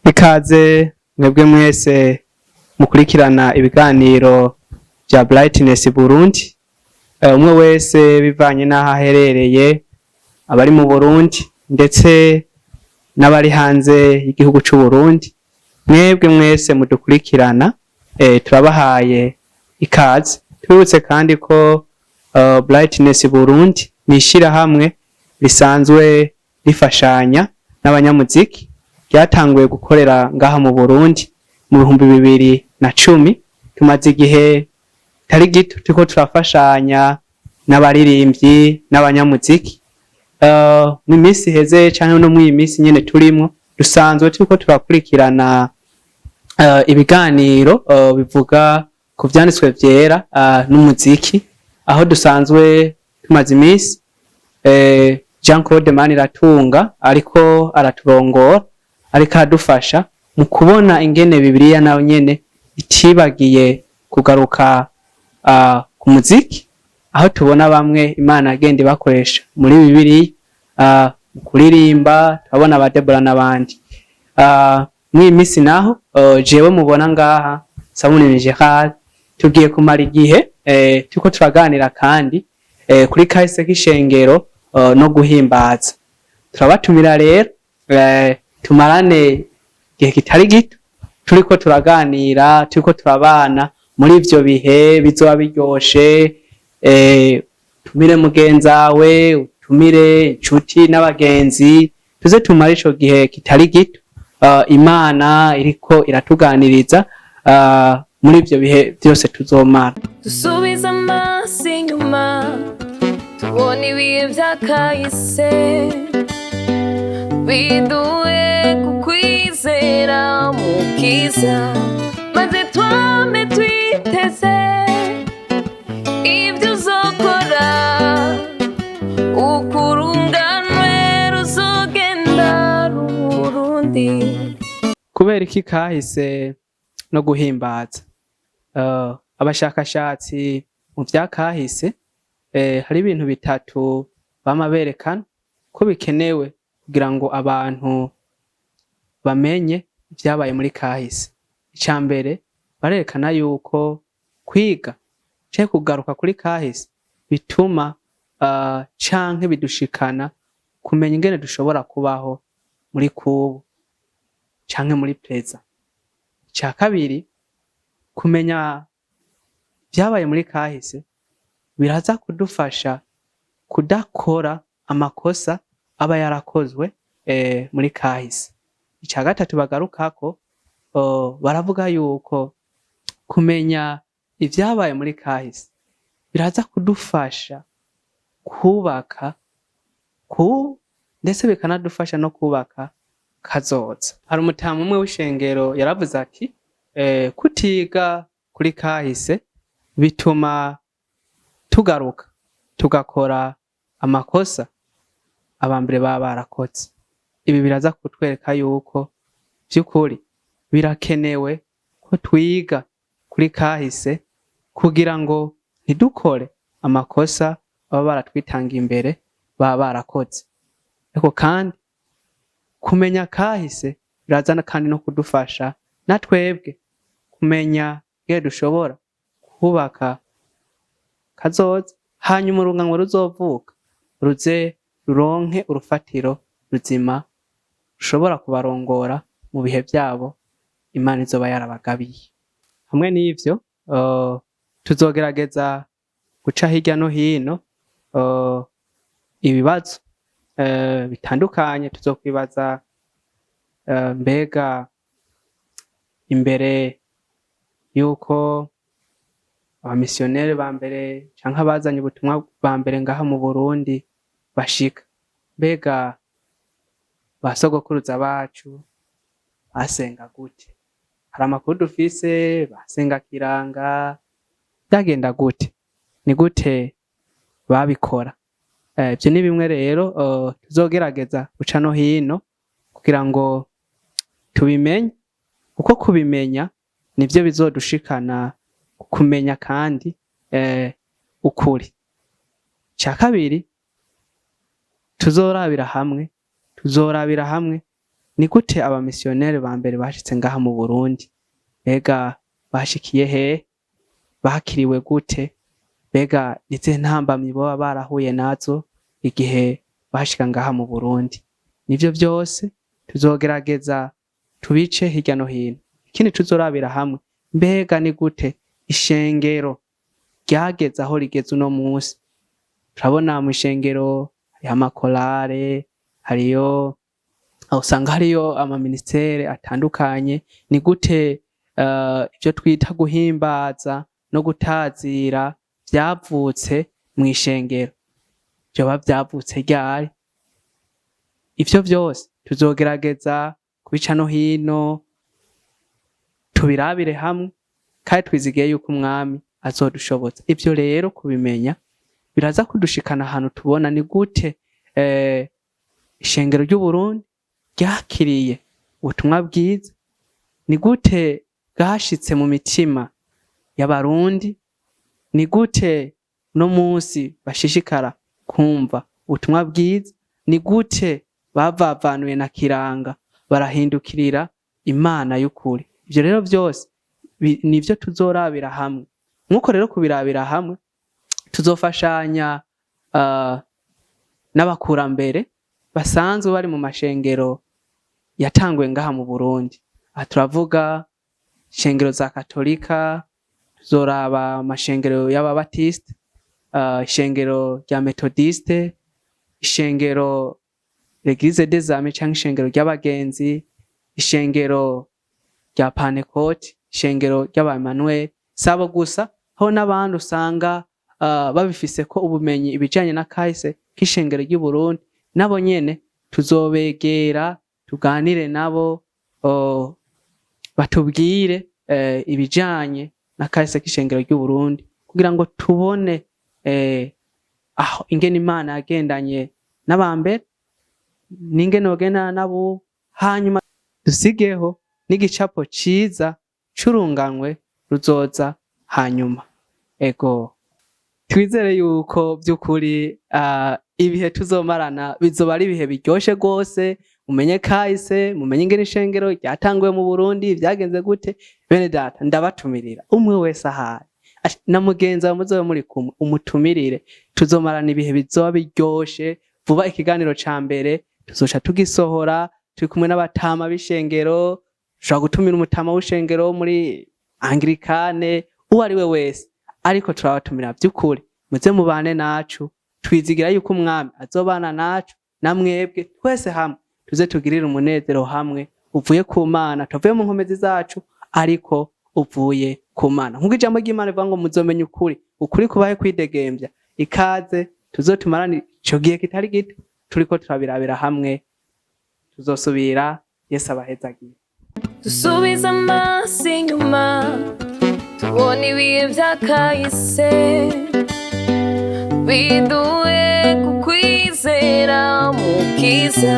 Ikaze mwebwe mwese mukurikirana ibiganiro vya Brightness Burundi. Umwe wese bivanye n'aho aherereye, abari mu Burundi ndetse n'abari hanze y'igihugu c'u Burundi. Mwebwe mwese mudukurikirana, turabahaye ikaze. Tubibutse kandi ko Brightness Burundi ni ishirahamwe risanzwe rifashanya n'abanyamuziki, ryatanguye gukorera ngaha mu Burundi mu 2010. Tumaze igihe tari gito turiko turafashanya n'abaririmbyi n'abanyamuziki. Mu minsi heze canke no mw'iyi minsi nyene turimwo, dusanzwe turiko turakurikirana ibiganiro bivuga ku vyanditswe vyera n'umuziki, aho dusanzwe tumaze iminsi Jean-Claude Maniratunga ariko araturongora, ariko aradufasha mu kubona ingene Bibiliya nayo nyene itibagiye kugaruka ku muziki, aho tubona bamwe Imana agenda bakoresha muri Bibiliya mu kuririmba, turabona ba Debora n'abandi. Mw'iyi minsi naho jewe mubona ngaha Sabuni Gerard, tugiye kumara igihe turiko turaganira kandi kuri kahise k'ishengero no guhimbaza. Turabatumira rero tumarane igihe kitari gito turiko turaganira, turiko turabana muri ivyo bihe bizoba biryoshe. Tumire mugenzawe, utumire inshuti n'abagenzi, tuze tumare ico gihe kitari gito Imana iriko iratuganiriza muri ivyo bihe vyose tuzomara. Dusubiza amaso inyuma, tubona ibihe vya kahise, biduhe kukwizera mukiza, maze twame twiteze ivyo uzokora, ukurunganwe ruzogenda Burundi. Kubera iki kahise no guhimbaza? Abashakashatsi mu vya kahise hari ibintu bitatu bama berekana ko bikenewe kugira ngo abantu bamenye ivyabaye muri kahise. Ica mbere, barerekana yuko kwiga canke kugaruka kuri kahise bituma canke bidushikana kumenya ingene dushobora kubaho muri kubu canke muri preza. Ica kabiri, kumenya vyabaye muri kahise biraza kudufasha kudakora amakosa aba yarakozwe muri kahise. Ica gatatu bagarukako, baravuga yuko kumenya ivyabaye muri kahise biraza kudufasha kubaka ndetse bikanadufasha no kubaka kazoza. Hari umutamu umwe w'ishengero yaravuze ati kutiga kuri kahise bituma tugaruka tugakora amakosa abambere baba barakoze. Ibi biraza kutwereka yuko vy'ukuri birakenewe ko twiga kuri kahise kugira ngo ntidukore amakosa baba baratwitangiye imbere baba barakoze. Ariko kandi kumenya kahise biraza kandi no kudufasha na twebwe kumenya ingene dushobora kubaka kazoza, hanyuma urunganwe ruzovuka ruze ruronke urufatiro ruzima rushobora kubarongora mu bihe vyabo Imana izoba yarabagabiye. Hamwe n'ivyo tuzogerageza guca hirya no hino ibibazo bitandukanye. Tuzokwibaza mbega imbere yuko abamisiyoneri ba mbere canke abazanye ubutumwa ba mbere ngaha mu Burundi bashika, mbega basogokuruza bacu basenga gute? Hari amakuru dufise basenga kiranga, byagenda gute? Ni gute babikora? Ivyo ni bimwe rero tuzogerageza guca no hino kugira ngo tubimenye, kuko kubimenya nivyo bizodushikana kumenya kandi ukuri. Ca kabiri, tuzorabira hamwe ni gute abamisiyoneri ba mbere bashitse ngaha mu Burundi? Mbega bashikiye he? Bakiriwe gute? Mbega nizihe ntambamyi boba barahuye nazo igihe bashika ngaha mu Burundi? Nivyo vyose tuzogerageza tubice hirya no hino. Ikindi tuzorabira hamwe, mbega ni gute ishengero ryageze aho rigeze uno munsi? Turabona mu ishengero hariyo amakorale, hariyo aho usanga hariyo amaministere atandukanye. Ni gute ivyo twita guhimbaza no gutazira vyavutse mu ishengero? Vyoba vyavutse ryari? Ivyo vyose tuzogerageza kubica no hino tubirabire hamwe, kandi twizigiye yuko umwami azodushoboza. Ivyo rero kubimenya biraza kudushikana ahantu tubona ni gute ishengero ry'Uburundi ryakiriye ubutumwa bwiza, ni gute bwashitse mu mitima y'Abarundi, ni gute no munsi bashishikara kumva ubutumwa bwiza, ni gute bavavanuye na kiranga barahindukirira Imana y'ukuri. Ivyo rero vyose nivyo tuzorabira hamwe. Nkuko rero kubirabira hamwe tuzofashanya n'abakurambere basanzwe bari mu mashengero yatanguye ngaha mu Burundi. Aha turavuga ishengero za Katolika, tuzoraba amashengero y'Ababatiste, ishengero rya Methodiste, ishengero l'Eglise des Amis canke ishengero ry'abagenzi, ishengero rya Pentecote, ishengero ry'aba Emmanuel. Sabo gusa, ho n'abandi usanga babifise ko ubumenyi ibijanye na kahise k'ishengero ry'u Burundi, nabo nyene tuzobegera tuganire nabo, batubwire ibijanye na kahise k'ishengero ry'u Burundi, kugira ngo tubone aho ingene Imana yagendanye n'abambere n'ingene yogendana nabo, hanyuma dusigeho n'igicapo ciza c'urunganwe ruzoza hanyuma. Ego twizere yuko by'ukuri ibihe tuzomarana bizoba ari ibihe biryoshe gose, mumenye kahise, mumenye ingene ishengero ryatanguye mu Burundi vyagenze gute. Bene data, ndabatumirira umwe wese ahari na mugenzi wawe muzobe muri kumwe, umutumirire. Tuzomarana ibihe bizoba biryoshe. Vuba ikiganiro ca mbere tuzoca tugisohora turi kumwe n'abatama b'ishengero. Tushobora gutumira umutama w'ishengero muri Anglikane, uwo ari we wese, ariko turabatumira by'ukuri muze mubane nacu. Twizigira yuko umwami azobana nacu, namwebwe twese hamwe tuze tugirira umunezero hamwe uvuye ku Mana, tuvuye mu nkomezi zacu, ariko uvuye ku Mana. Nk'uko ijambo ry'Imana rivuga ngo muzomenya ukuri, ukuri kubahe kwidegembya. Ikaze tuzotumarana ico gihe kitari gito turiko turabirabira hamwe. Tuzosubira. Yesu abahezagiye. dusubize amaso inyuma tubona ibihe vya kahise, biduhe kukwizera mukiza.